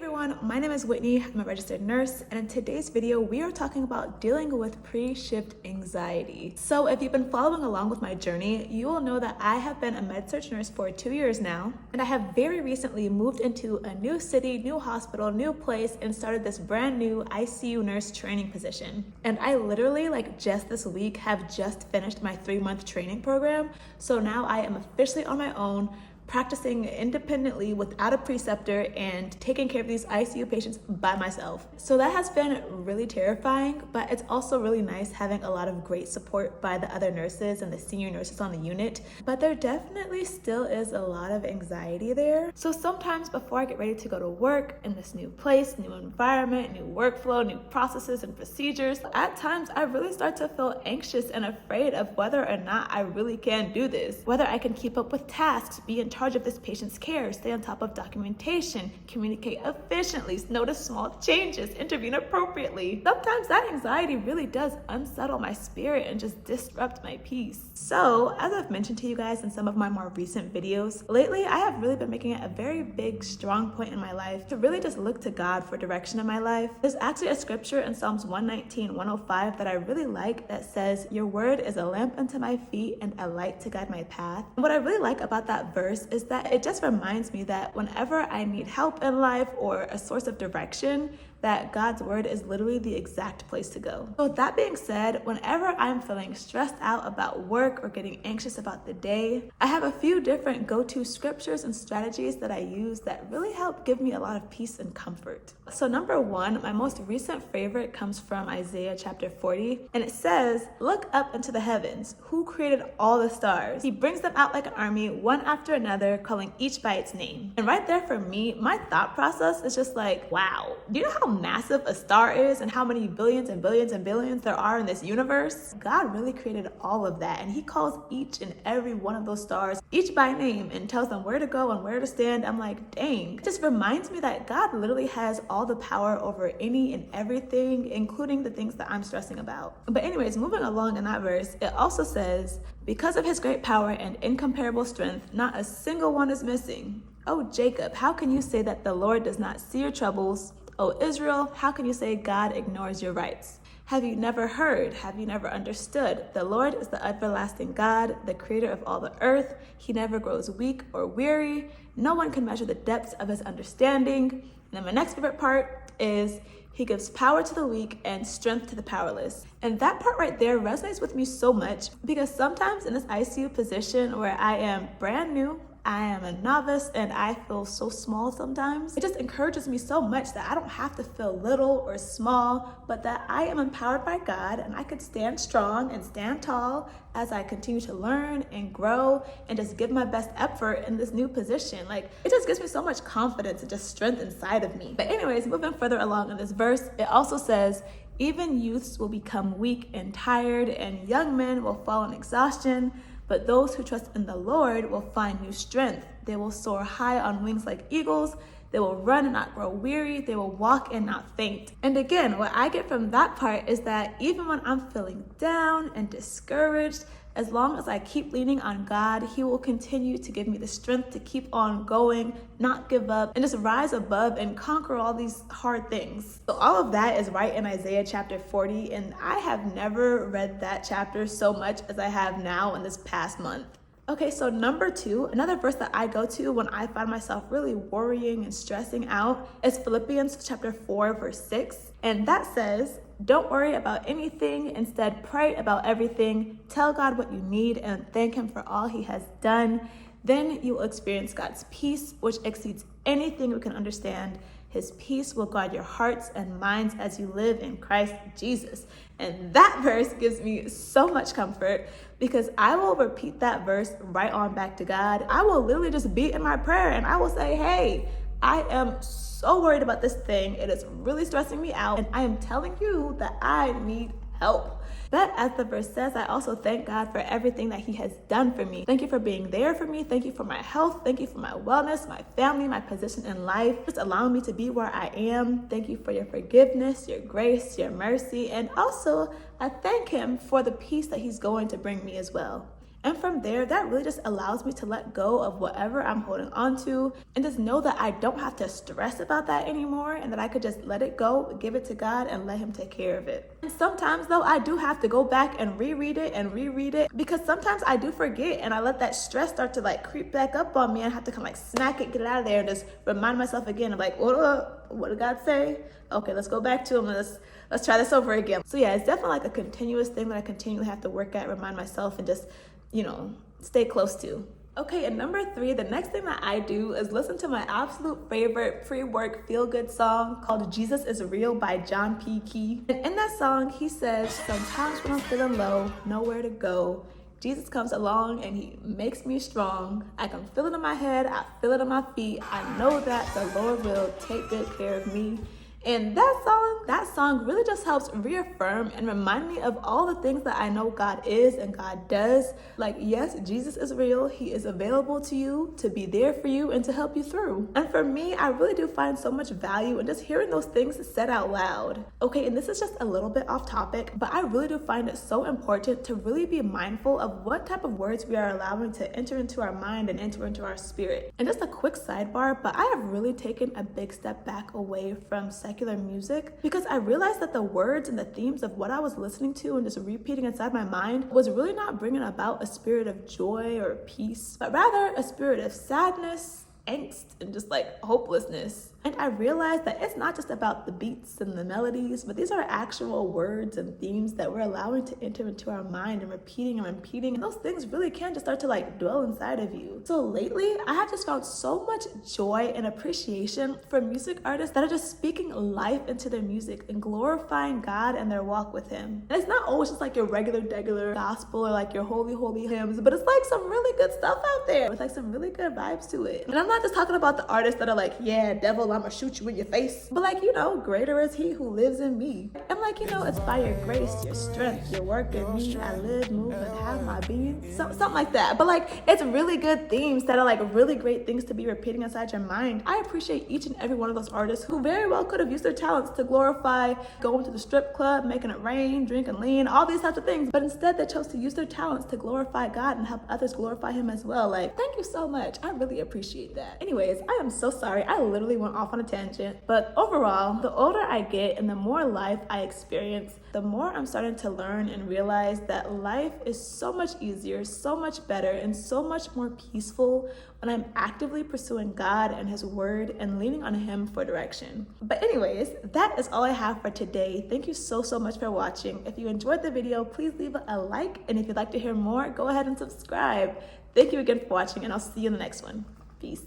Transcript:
everyone, my name is Whitney. I'm a registered nurse, and in today's video, we are talking about dealing with pre-shift anxiety. So if you've been following along with my journey, you will know that I have been a med-surg nurse for 2 years now, and I have very recently moved into a new city, new hospital, new place, and started this brand new ICU nurse training position. And I literally, just this week, have just finished my 3-month training program. So now I am officially on my own, practicing independently without a preceptor and taking care of these ICU patients by myself. So that has been really terrifying, but it's also really nice having a lot of great support by the other nurses and the senior nurses on the unit. But there definitely still is a lot of anxiety there. So sometimes before I get ready to go to work in this new place, new environment, new workflow, new processes and procedures, at times I really start to feel anxious and afraid of whether or not I really can do this, whether I can keep up with tasks, be in charge of this patient's care, stay on top of documentation, communicate efficiently, notice small changes, intervene appropriately. Sometimes that anxiety really does unsettle my spirit and just disrupt my peace. So, as I've mentioned to you guys in some of my more recent videos, lately I have really been making it a very big, strong point in my life to really just look to God for direction in my life. There's actually a scripture in Psalms 119:105 that I really like that says, "Your word is a lamp unto my feet and a light to guide my path." And what I really like about that verse is that it just reminds me that whenever I need help in life or a source of direction, that God's word is literally the exact place to go. So with that being said, whenever I'm feeling stressed out about work or getting anxious about the day, I have a few different go-to scriptures and strategies that I use that really help give me a lot of peace and comfort. So number one, my most recent favorite comes from Isaiah chapter 40, and it says, "Look up into the heavens, who created all the stars? He brings them out like an army, one after another, calling each by its name." And right there for me, my thought process is just like, wow, do you know how massive a star is and how many billions and billions and billions there are in this universe? God really created all of that, and he calls each and every one of those stars, each by name, and tells them where to go and where to stand. I'm like, dang. It just reminds me that God literally has all the power over any and everything, including the things that I'm stressing about. But anyways, moving along in that verse, it also says, "Because of his great power and incomparable strength, not a single one is missing. Oh, Jacob, how can you say that the Lord does not see your troubles? O Israel, how can you say God ignores your rights? Have you never heard? Have you never understood? The Lord is the everlasting God, the creator of all the earth. He never grows weak or weary. No one can measure the depths of his understanding." And then my next favorite part is, "He gives power to the weak and strength to the powerless." And that part right there resonates with me so much because sometimes in this ICU position where I am brand new, I am a novice, and I feel so small sometimes, it just encourages me so much that I don't have to feel little or small, but that I am empowered by God and I could stand strong and stand tall as I continue to learn and grow and just give my best effort in this new position. It just gives me so much confidence and just strength inside of me. But anyways, moving further along in this verse, it also says, "Even youths will become weak and tired, and young men will fall in exhaustion. But those who trust in the Lord will find new strength. They will soar high on wings like eagles. They will run and not grow weary. They will walk and not faint." And again, what I get from that part is that even when I'm feeling down and discouraged, as long as I keep leaning on God, he will continue to give me the strength to keep on going, not give up, and just rise above and conquer all these hard things. So all of that is right in Isaiah chapter 40, and I have never read that chapter so much as I have now in this past month. Okay, so number two, another verse that I go to when I find myself really worrying and stressing out is Philippians chapter 4, verse 6. And that says, "Don't worry about anything. Instead, pray about everything. Tell God what you need and thank him for all he has done. Then you will experience God's peace, which exceeds anything we can understand. His peace will guard your hearts and minds as you live in Christ Jesus." And that verse gives me so much comfort because I will repeat that verse right on back to God. I will literally just be in my prayer and I will say, "Hey, I am so worried about this thing. It is really stressing me out, and I am telling you that I need help." But as the verse says, I also thank God for everything that he has done for me. Thank you for being there for me. Thank you for my health. Thank you for my wellness, my family, my position in life, just allowing me to be where I am. Thank you for your forgiveness, your grace, your mercy, and also I thank him for the peace that he's going to bring me as well. And from there, that really just allows me to let go of whatever I'm holding on to and just know that I don't have to stress about that anymore and that I could just let it go, give it to God, and let him take care of it. And sometimes though, I do have to go back and reread it because sometimes I do forget and I let that stress start to like creep back up on me and I have to kind of like smack it, get it out of there, and just remind myself again of like, what did God say? Okay, let's go back to him. Let's try this over again. So yeah, it's definitely like a continuous thing that I continually have to work at, remind myself, and just, stay close to. Okay, and number 3, the next thing that I do is listen to my absolute favorite pre-work feel-good song called Jesus is Real by John P. Key. And in that song, he says, sometimes when I'm feeling low, nowhere to go, Jesus comes along and he makes me strong. I can feel it in my head, I feel it in my feet. I know that the Lord will take good care of me. And that song really just helps reaffirm and remind me of all the things that I know God is and God does. Like, yes, Jesus is real. He is available to you, to be there for you, and to help you through. And for me, I really do find so much value in just hearing those things said out loud. Okay, and this is just a little bit off topic, but I really do find it so important to really be mindful of what type of words we are allowing to enter into our mind and enter into our spirit. And just a quick sidebar, but I have really taken a big step back away from secular music because I realized that the words and the themes of what I was listening to and just repeating inside my mind was really not bringing about a spirit of joy or peace, but rather a spirit of sadness, angst, and just like hopelessness. And I realized that it's not just about the beats and the melodies, but these are actual words and themes that we're allowing to enter into our mind and repeating. And those things really can just start to like dwell inside of you. So lately, I have just found so much joy and appreciation for music artists that are just speaking life into their music and glorifying God and their walk with him. And it's not always just like your regular gospel or like your holy hymns, but it's like some really good stuff out there with like some really good vibes to it. And I'm not just talking about the artists that are like, yeah, devil, I'm gonna shoot you in your face. But like, greater is he who lives in me. And like, it's by your grace, your strength, your work in me, I live, move, and have my being. Something like that. But like, it's really good themes that are like really great things to be repeating inside your mind. I appreciate each and every one of those artists who very well could have used their talents to glorify going to the strip club, making it rain, drinking lean, all these types of things. But instead they chose to use their talents to glorify God and help others glorify him as well. Like, thank you so much. I really appreciate that. Anyways, I am so sorry. I literally went off on a tangent. But overall, the older I get and the more life I experience, the more I'm starting to learn and realize that life is so much easier, so much better, and so much more peaceful when I'm actively pursuing God and his word and leaning on him for direction. But anyways, that is all I have for today. Thank you so much for watching. If you enjoyed the video, please leave a like. And if you'd like to hear more, go ahead and subscribe. Thank you again for watching, and I'll see you in the next one. Peace.